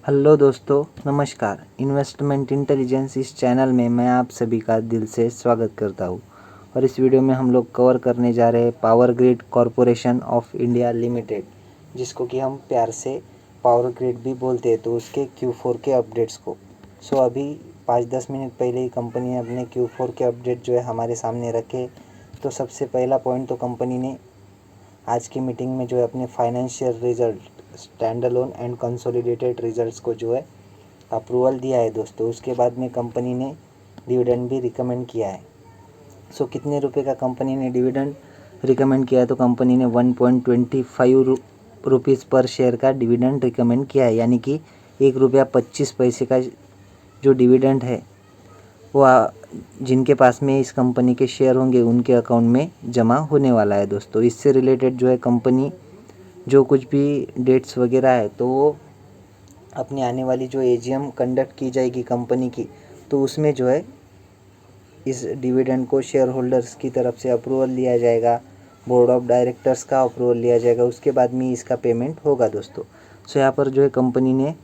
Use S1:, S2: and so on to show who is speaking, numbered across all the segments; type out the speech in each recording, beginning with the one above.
S1: Hello दोस्तों, नमस्कार। Investment intelligence इस चैनल में मैं आप सभी का दिल से स्वागत करता हूं। और इस वीडियो में हम लोग कवर करने जा रहे हैं power grid corporation of India limited, जिसको कि हम प्यार से पावर ग्रिड भी बोलते हैं, तो उसके Q4 के अपडेट्स को। अभी 5-10 मिनट पहले ही कंपनी ने अपने Q4 के अपडेट जो है हमारे सामने रखे। तो सबसे पहला पॉइंट तो कंपनी ने आज की मीटिंग में जो है अपने financial result stand alone and consolidated results को जो है अप्रूवल दिया है दोस्तों। उसके बाद में कंपनी ने डिविडेंड भी रिकमेंड किया है। कितने रुपए का कंपनी ने डिविडेंड रिकमेंड किया है? तो कंपनी ने 1.25 रुपीज़ पर शेयर का डिविडेंड रिकमेंड किया है, यानी कि 1 रुपया 25 पैसे का जो डिविडेंड है वो जिनके पास में इस कंपनी के शेयर होंगे उनके अकाउंट में जमा होने वाला है दोस्तों। इससे रिलेटेड जो है कंपनी जो कुछ भी डेट्स वगैरह है तो वो अपनी आने वाली जो AGM कंडक्ट की जाएगी कंपनी की, तो उसमें जो है इस डिविडेंड को शेयर होल्डर्स की तरफ से अप्रूवल लिया जाएगा, बोर्ड ऑफ डायरेक्टर्स का अप्रूवल लिया जाएगा, उसके बाद में इसका पेमेंट होगा दोस्तों। यहाँ पर जो है कंपनी ने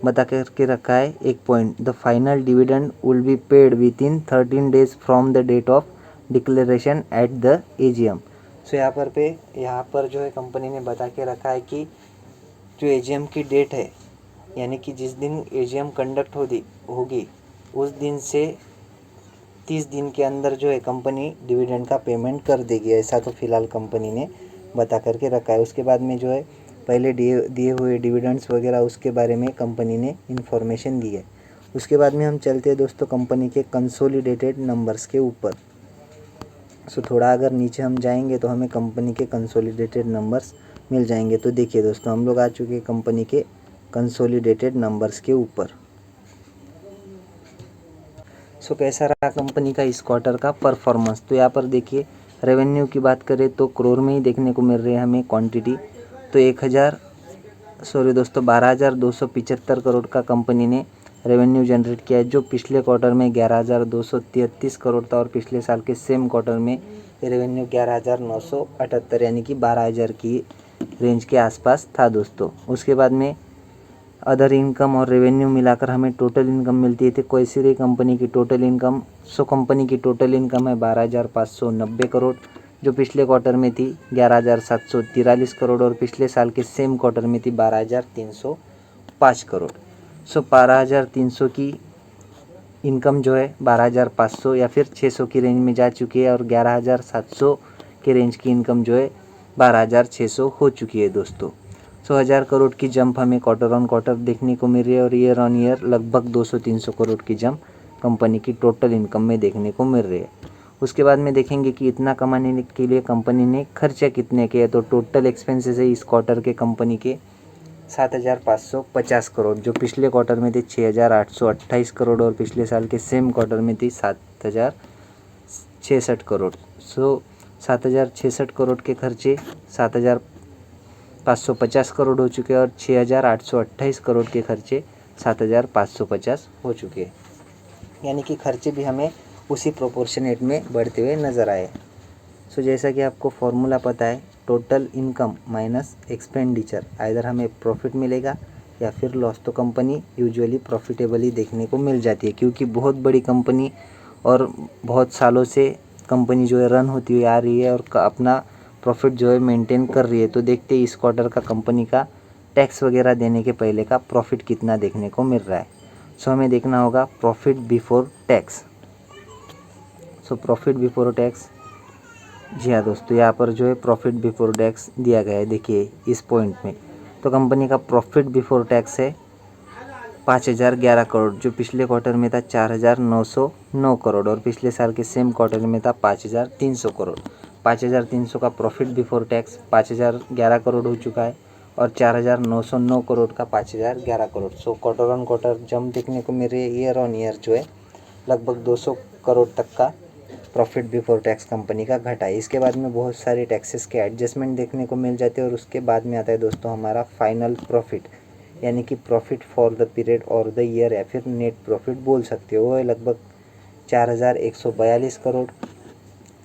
S1: बता करके रखा है एक point, the final dividend will be paid within 13 days from the date of declaration at the AGM। यहाँ पर जो है कंपनी ने बता के रखा है कि जो AGM की डेट है, यानी कि जिस दिन AGM कंडक्ट होगी उस दिन से 30 दिन के अंदर जो है कंपनी डिविडेंड का पेमेंट कर देगी, ऐसा तो फिलहाल कंपनी ने बता करके रखा है। उसके बाद में जो है पहले दिए हुए डिविडेंड्स वगैरह उसके बारे में कंपनी ने इन्फॉर्मेशन दी है। उसके बाद में हम चलते हैं दोस्तों कंपनी के कंसोलिडेटेड नंबर्स के ऊपर। थोड़ा अगर नीचे हम जाएंगे तो हमें कंपनी के कंसोलिडेटेड नंबर्स मिल जाएंगे। तो देखिए दोस्तों, हम लोग आ चुके हैं कंपनी के कंसोलिडेटेड नंबर्स के ऊपर। कैसा रहा कंपनी का इस क्वार्टर का परफॉर्मेंस? तो यहाँ पर देखिए, रेवेन्यू की बात करें तो करोड़ में ही देखने को मिल रही है हमें क्वांटिटी। तो 12,275 करोड़ का कंपनी ने रेवेन्यू जनरेट किया है, जो पिछले क्वार्टर में 11,233 करोड़ था और पिछले साल के सेम क्वार्टर में रेवेन्यू 11,978 यानी कि 12,000 की रेंज के आसपास था दोस्तों। उसके बाद में अदर इनकम और रेवेन्यू मिलाकर हमें टोटल इनकम मिलती है। कोई रही कंपनी की टोटल इनकम, कंपनी की टोटल इनकम है 12,590 करोड़, जो पिछले क्वार्टर में थी 11,743 करोड़ और पिछले साल के सेम क्वार्टर में थी 12,305 करोड़। 12,300 की इनकम जो है 12,500 या फिर 600 की रेंज में जा चुकी है और 11,700 के रेंज की इनकम जो है 12,600 हो चुकी है दोस्तों। 1,000 करोड़ की जंप हमें क्वार्टर ऑन क्वार्टर देखने को मिल रही है और ईयर ऑन ईयर लगभग 200-300 करोड़ की जंप कंपनी की टोटल इनकम में देखने को मिल रही है। उसके बाद में देखेंगे कि इतना कमाने के लिए कंपनी ने खर्चा कितने किए। तो टोटल एक्सपेंसेस है इस क्वार्टर के कंपनी के 7,550 करोड़, जो पिछले क्वार्टर में थे 6,828 करोड़ और पिछले साल के सेम क्वार्टर में थी 7,066 करोड़। 7,066 करोड़ के खर्चे 7,550 करोड़ हो चुके हैं और 6,828 करोड़ के खर्चे 7,550 हो चुके हैं, यानी कि खर्चे भी हमें उसी प्रोपोर्शनेट में बढ़ते हुए नज़र आए। जैसा कि आपको फॉर्मूला पता है, total income minus expenditure, either हमें प्रॉफिट मिलेगा या फिर लॉस। तो कंपनी यूजुअली प्रॉफिटेबल ही देखने को मिल जाती है, क्योंकि बहुत बड़ी कंपनी और बहुत सालों से कंपनी जो है रन होती हुई आ रही है और अपना प्रॉफिट जो है मेंटेन कर रही है। तो देखते हैं इस क्वार्टर का कंपनी का टैक्स वगैरह देने के पहले का प्रॉफिट कितना देखने को मिल रहा है। हमें देखना होगा profit before tax. Profit before tax, जी हाँ दोस्तों, यहाँ पर जो है प्रॉफिट बिफोर टैक्स दिया गया है, देखिए इस पॉइंट में। तो कंपनी का प्रॉफिट बिफोर टैक्स है 5,011 करोड़, जो पिछले क्वार्टर में था 4,909 करोड़ और पिछले साल के सेम क्वार्टर में था 5,300 करोड़। 5,300 का प्रॉफिट बिफोर टैक्स 5,011 करोड़ हो चुका है और 4,909 करोड़ का 5,011 crore. Quarter on quarter jump देखने को मिल रही है। ईयर ऑन ईयर जो है लगभग 200 करोड़ तक का प्रॉफिट बिफोर टैक्स कंपनी का घटा है। इसके बाद में बहुत सारे टैक्सेस के एडजस्टमेंट देखने को मिल जाते हैं और उसके बाद में आता है दोस्तों हमारा फाइनल प्रॉफिट, यानी कि प्रॉफिट फॉर द पीरियड और द ईयर या फिर नेट प्रॉफिट बोल सकते हो। वो है लगभग 4,142 करोड़,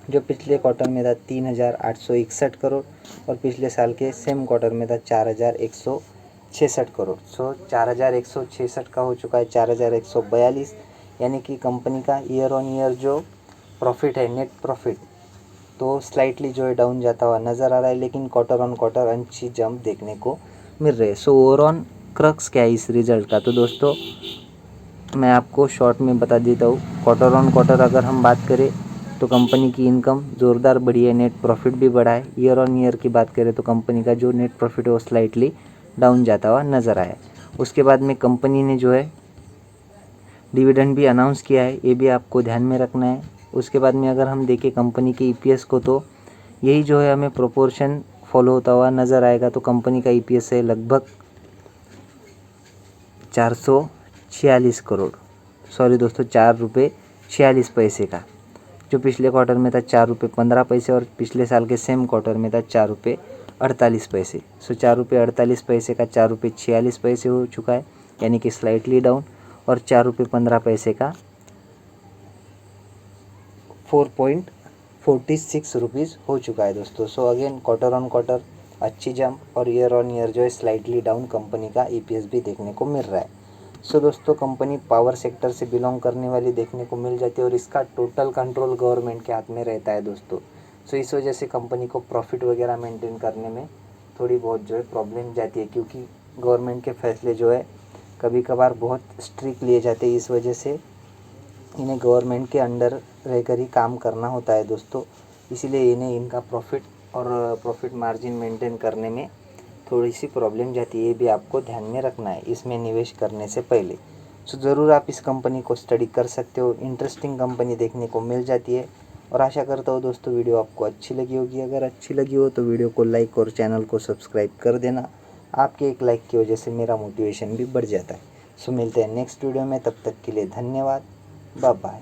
S1: जो पिछले क्वार्टर में था 3,861 करोड़ और पिछले साल के सेम क्वार्टर में था 66 करोड़। सो 4166 का हो चुका है 4142, यानी कि कंपनी का ईयर ऑन ईयर जो प्रॉफिट है, नेट प्रॉफिट, तो स्लाइटली जो है डाउन जाता हुआ नज़र आ रहा है, लेकिन क्वार्टर ऑन क्वार्टर अच्छी जंप देखने को मिल रही है। सो ओवरऑल क्रक्स क्या है इस रिज़ल्ट का, तो दोस्तों मैं आपको शॉर्ट में बता देता हूँ। क्वार्टर ऑन क्वार्टर अगर हम बात करें तो कंपनी की इनकम ज़ोरदार बढ़ी है, नेट प्रॉफिट भी बढ़ा है। ईयर ऑन ईयर की बात करें तो कंपनी का जो नेट प्रॉफिट है वो स्लाइटली डाउन जाता हुआ नज़र आया। उसके बाद में कंपनी ने जो है डिविडेंड भी अनाउंस किया है, ये भी आपको ध्यान में रखना है। उसके बाद में अगर हम देखें कंपनी के ईपीएस को, तो यही जो है हमें प्रोपोर्शन फॉलो होता हुआ नज़र आएगा। तो कंपनी का ईपीएस है लगभग 446 करोड़, सॉरी दोस्तों 4 रुपये 46 पैसे का, जो पिछले क्वार्टर में था 4 रुपये 15 पैसे और पिछले साल के सेम क्वार्टर में था 4 रुपये 48 पैसे। सो 4 रुपये 48 पैसे का 4 रुपये 46 पैसे हो चुका है, यानी कि स्लाइटली डाउन। और 4 रुपये 15 पैसे का 4.46 रुपीज़ हो चुका है दोस्तों। So again quarter on quarter अच्छी जंप और ईयर ऑन ईयर जो है स्लाइटली डाउन कंपनी का ईपीएस भी देखने को मिल रहा है। सो दोस्तों कंपनी पावर सेक्टर से बिलोंग करने वाली देखने को मिल जाती है और इसका टोटल कंट्रोल गवर्नमेंट के हाथ में रहता है दोस्तों। सो इस वजह से कंपनी को प्रॉफिट वगैरह मेंटेन करने में थोड़ी बहुत जो है प्रॉब्लम जाती है, क्योंकि गवर्नमेंट के फैसले जो है कभी कभार बहुत स्ट्रिक्ट लिए जाते हैं। इस वजह से इन्हें गवर्नमेंट के अंडर रहकर ही काम करना होता है दोस्तों, इसीलिए इन्हें इनका प्रॉफिट और प्रॉफिट मार्जिन मेंटेन करने में थोड़ी सी प्रॉब्लम जाती है। ये भी आपको ध्यान में रखना है इसमें निवेश करने से पहले। सो ज़रूर आप इस कंपनी को स्टडी कर सकते हो, इंटरेस्टिंग कंपनी देखने को मिल जाती है। और आशा करता हूँ दोस्तों वीडियो आपको अच्छी लगी होगी। अगर अच्छी लगी हो तो वीडियो को लाइक और चैनल को सब्सक्राइब कर देना। आपके एक लाइक की वजह से मेरा मोटिवेशन भी बढ़ जाता है। सो मिलते हैं नेक्स्ट वीडियो में, तब तक के लिए धन्यवाद, बाय बाय।